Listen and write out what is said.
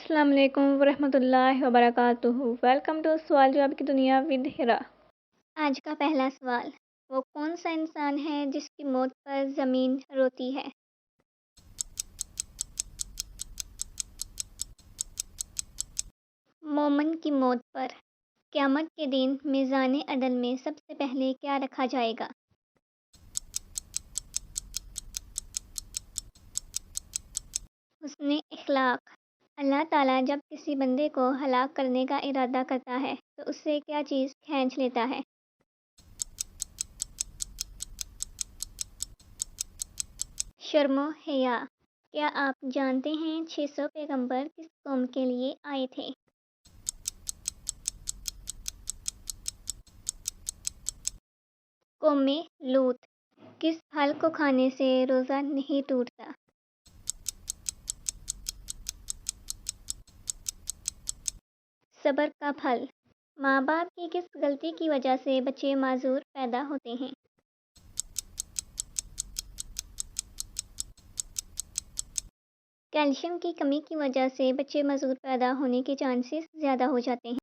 السلام علیکم ورحمۃ اللہ وبرکاتہ۔ ویلکم ٹو سوال جواب کی دنیا ود ہرا۔ آج کا پہلا سوال، وہ کون سا انسان ہے جس کی موت پر زمین روتی ہے؟ مومن کی موت پر قیامت کے دن میزان عدل میں سب سے پہلے کیا رکھا جائے گا؟ حسن اخلاق۔ اللہ تعالیٰ جب کسی بندے کو ہلاک کرنے کا ارادہ کرتا ہے تو اس سے کیا چیز کھینچ لیتا ہے؟ شرم و حیا۔ کیا آپ جانتے ہیں 600 پیغمبر کس قوم کے لیے آئے تھے؟ قوم لوط۔ کس پھل کو کھانے سے روزہ نہیں ٹوٹتا؟ صبر کا پھل۔ ماں باپ کی کس غلطی کی وجہ سے بچے معذور پیدا ہوتے ہیں؟ کیلشیم کی کمی کی وجہ سے بچے معذور پیدا ہونے کے چانسز زیادہ ہو جاتے ہیں۔